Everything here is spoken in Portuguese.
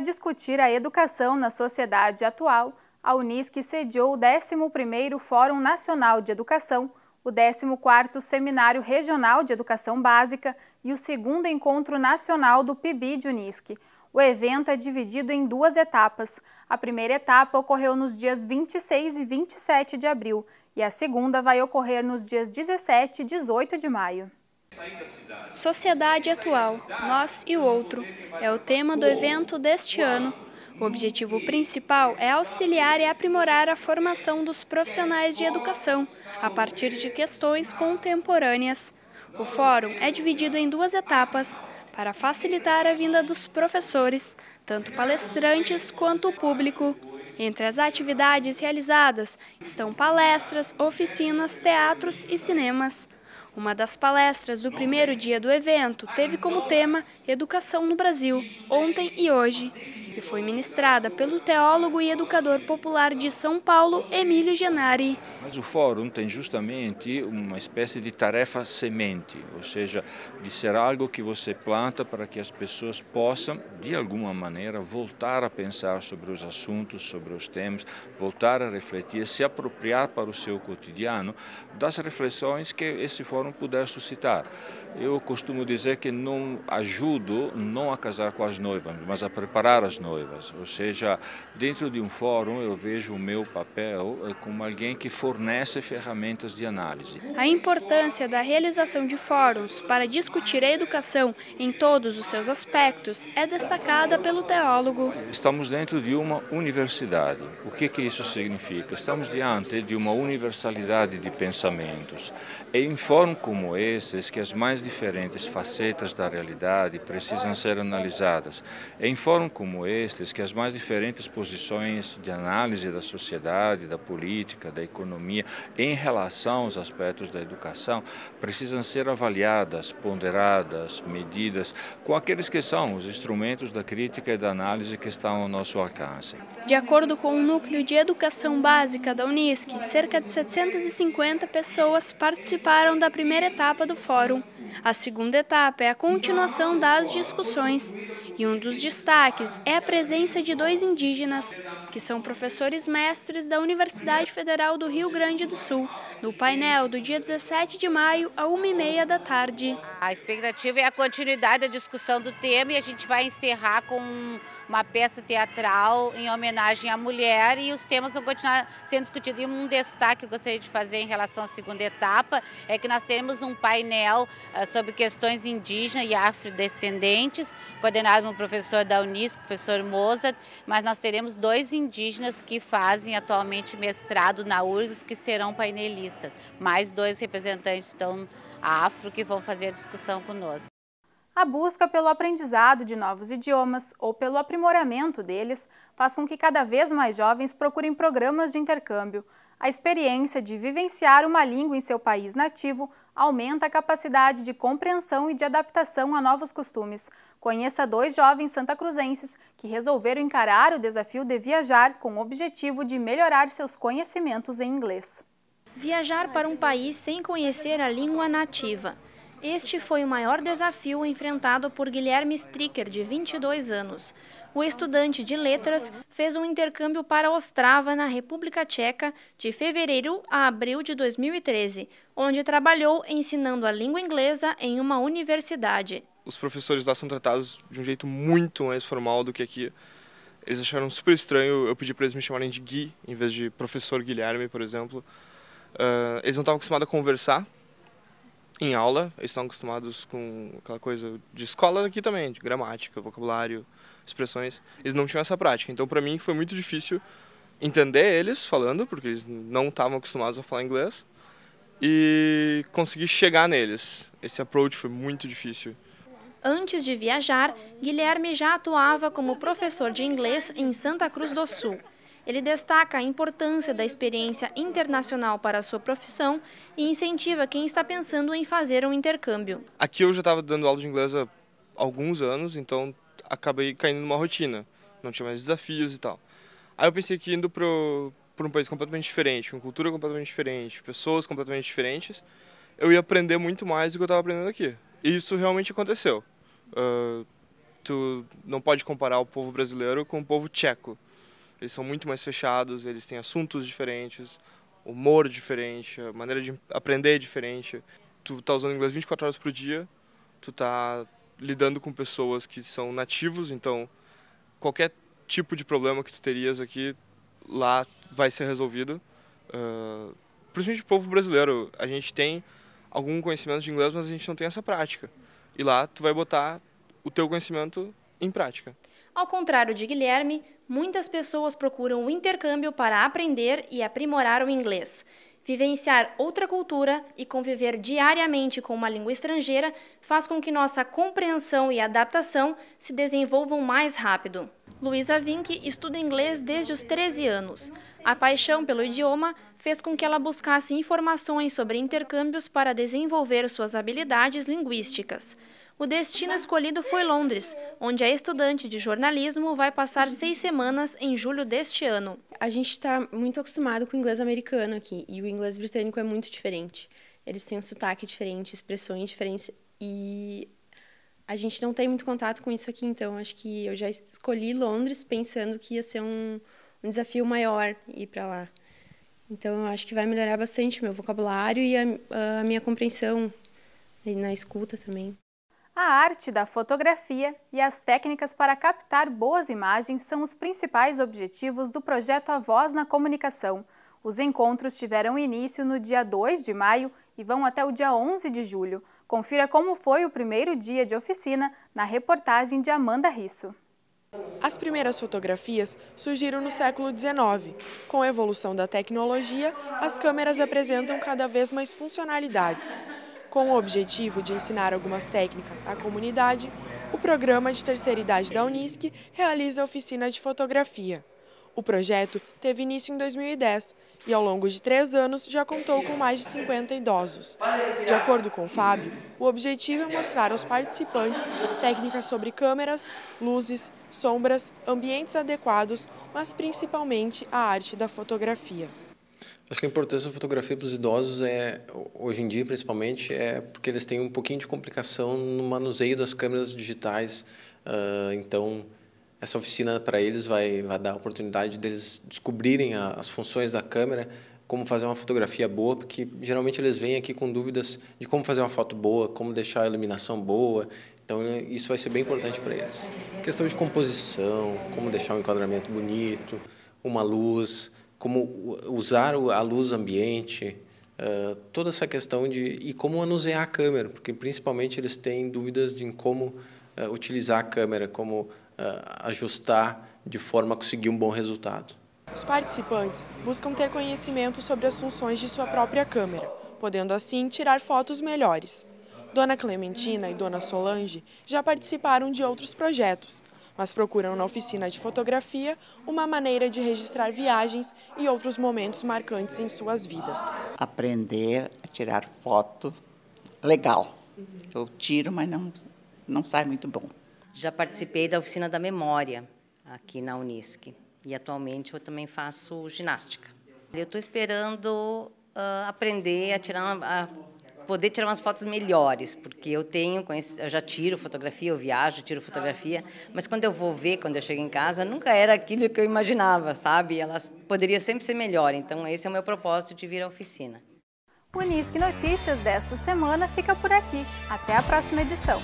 Para discutir a educação na sociedade atual, a Unisc sediou o 11º Fórum Nacional de Educação, o 14º Seminário Regional de Educação Básica e o 2º Encontro Nacional do PIBID Unisc. O evento é dividido em 2 etapas. A primeira etapa ocorreu nos dias 26 e 27 de abril e a segunda vai ocorrer nos dias 17 e 18 de maio. Sociedade atual, nós e o outro, é o tema do evento deste ano. O objetivo principal é auxiliar e aprimorar a formação dos profissionais de educação, a partir de questões contemporâneas. O fórum é dividido em 2 etapas, para facilitar a vinda dos professores, tanto palestrantes quanto o público. Entre as atividades realizadas estão palestras, oficinas, teatros e cinemas. Uma das palestras do primeiro dia do evento teve como tema Educação no Brasil, ontem e hoje, e foi ministrada pelo teólogo e educador popular de São Paulo, Emílio Genari. Mas o fórum tem justamente uma espécie de tarefa semente, ou seja, de ser algo que você planta para que as pessoas possam, de alguma maneira, voltar a pensar sobre os assuntos, sobre os temas, voltar a refletir, se apropriar para o seu cotidiano das reflexões que esse fórum puder suscitar. Eu costumo dizer que não ajudo não a casar com as noivas, mas a preparar as noivas. Ou seja, dentro de um fórum eu vejo o meu papel como alguém que fornece ferramentas de análise. A importância da realização de fóruns para discutir a educação em todos os seus aspectos é destacada pelo teólogo. Estamos dentro de uma universidade. O que isso significa? Estamos diante de uma universalidade de pensamentos. É em fóruns como esses que as mais diferentes facetas da realidade precisam ser analisadas. É em fóruns como estes que as mais diferentes posições de análise da sociedade, da política, da economia, em relação aos aspectos da educação, precisam ser avaliadas, ponderadas, medidas, com aqueles que são os instrumentos da crítica e da análise que estão ao nosso alcance. De acordo com o Núcleo de Educação Básica da Unisc, cerca de 750 pessoas participaram da primeira etapa do fórum. A segunda etapa é a continuação das discussões e um dos destaques é a presença de 2 indígenas, que são professores mestres da Universidade Federal do Rio Grande do Sul, no painel do dia 17 de maio, às 1h30 da tarde. A expectativa é a continuidade da discussão do tema e a gente vai encerrar com uma peça teatral em homenagem à mulher e os temas vão continuar sendo discutidos. E um destaque que eu gostaria de fazer em relação à segunda etapa é que nós teremos um painel sobre questões indígenas e afrodescendentes, coordenado por um professor da Unisc, professor Mozart, mas nós teremos 2 indígenas que fazem atualmente mestrado na URGS, que serão painelistas, mais 2 representantes então, afro que vão fazer a discussão conosco. A busca pelo aprendizado de novos idiomas ou pelo aprimoramento deles faz com que cada vez mais jovens procurem programas de intercâmbio. A experiência de vivenciar uma língua em seu país nativo aumenta a capacidade de compreensão e de adaptação a novos costumes. Conheça 2 jovens santacruzenses que resolveram encarar o desafio de viajar com o objetivo de melhorar seus conhecimentos em inglês. Viajar para um país sem conhecer a língua nativa. Este foi o maior desafio enfrentado por Guilherme Stricker, de 22 anos. O estudante de letras fez um intercâmbio para Ostrava, na República Tcheca, de fevereiro a abril de 2013, onde trabalhou ensinando a língua inglesa em uma universidade. Os professores lá são tratados de um jeito muito mais formal do que aqui. Eles acharam super estranho eu pedir para eles me chamarem de Gui, em vez de professor Guilherme, por exemplo. Eles não estavam acostumados a conversar em aula, eles estavam acostumados com aquela coisa de escola aqui também, de gramática, vocabulário, expressões. Eles não tinham essa prática, então para mim foi muito difícil entender eles falando, porque eles não estavam acostumados a falar inglês, e conseguir chegar neles. Esse approach foi muito difícil. Antes de viajar, Guilherme já atuava como professor de inglês em Santa Cruz do Sul. Ele destaca a importância da experiência internacional para a sua profissão e incentiva quem está pensando em fazer um intercâmbio. Aqui eu já estava dando aula de inglês há alguns anos, então acabei caindo numa rotina, não tinha mais desafios e tal. Aí eu pensei que indo para um país completamente diferente, com cultura completamente diferente, pessoas completamente diferentes, eu ia aprender muito mais do que eu estava aprendendo aqui. E isso realmente aconteceu. Tu não pode comparar o povo brasileiro com o povo tcheco. Eles são muito mais fechados, eles têm assuntos diferentes, humor diferente, a maneira de aprender é diferente. Tu tá usando inglês 24 horas por dia, tu tá lidando com pessoas que são nativos, então qualquer tipo de problema que tu terias aqui, lá vai ser resolvido. Principalmente o povo brasileiro, a gente tem algum conhecimento de inglês, mas a gente não tem essa prática. E lá tu vai botar o teu conhecimento em prática. Ao contrário de Guilherme, muitas pessoas procuram o intercâmbio para aprender e aprimorar o inglês. Vivenciar outra cultura e conviver diariamente com uma língua estrangeira faz com que nossa compreensão e adaptação se desenvolvam mais rápido. Luísa Vinck estuda inglês desde os 13 anos. A paixão pelo idioma fez com que ela buscasse informações sobre intercâmbios para desenvolver suas habilidades linguísticas. O destino escolhido foi Londres, onde a estudante de jornalismo vai passar 6 semanas em julho deste ano. A gente está muito acostumado com o inglês americano aqui, e o inglês britânico é muito diferente. Eles têm um sotaque diferente, expressões diferentes, e a gente não tem muito contato com isso aqui, então acho que eu já escolhi Londres pensando que ia ser um desafio maior ir para lá. Então eu acho que vai melhorar bastante o meu vocabulário e a minha compreensão na escuta também. A arte da fotografia e as técnicas para captar boas imagens são os principais objetivos do projeto A Voz na Comunicação. Os encontros tiveram início no dia 2 de maio e vão até o dia 11 de julho. Confira como foi o primeiro dia de oficina na reportagem de Amanda Risso. As primeiras fotografias surgiram no século XIX. Com a evolução da tecnologia, as câmeras apresentam cada vez mais funcionalidades. Com o objetivo de ensinar algumas técnicas à comunidade, o programa de terceira idade da Unisc realiza a oficina de fotografia. O projeto teve início em 2010 e, ao longo de 3 anos, já contou com mais de 50 idosos. De acordo com o Fábio, o objetivo é mostrar aos participantes técnicas sobre câmeras, luzes, sombras, ambientes adequados, mas principalmente a arte da fotografia. Acho que a importância da fotografia para os idosos hoje em dia principalmente, é porque eles têm um pouquinho de complicação no manuseio das câmeras digitais. Então, essa oficina para eles vai dar a oportunidade deles descobrirem as funções da câmera, como fazer uma fotografia boa, porque geralmente eles vêm aqui com dúvidas de como fazer uma foto boa, como deixar a iluminação boa. Então, isso vai ser bem importante para eles. Questão de composição, como deixar um enquadramento bonito, uma luz, como usar a luz ambiente, toda essa questão e como manusear a câmera, porque principalmente eles têm dúvidas de como utilizar a câmera, como ajustar de forma a conseguir um bom resultado. Os participantes buscam ter conhecimento sobre as funções de sua própria câmera, podendo assim tirar fotos melhores. Dona Clementina e Dona Solange já participaram de outros projetos, mas procuram na oficina de fotografia uma maneira de registrar viagens e outros momentos marcantes em suas vidas. Aprender a tirar foto legal. Eu tiro, mas não sai muito bom. Já participei da oficina da memória aqui na Unisc e atualmente eu também faço ginástica. Eu estou esperando aprender a poder tirar umas fotos melhores, porque eu já tiro fotografia, eu viajo, tiro fotografia, mas quando eu vou ver, quando eu chego em casa, nunca era aquilo que eu imaginava, sabe? Elas poderiam sempre ser melhor, então esse é o meu propósito de vir à oficina. O Unisc Notícias desta semana fica por aqui. Até a próxima edição.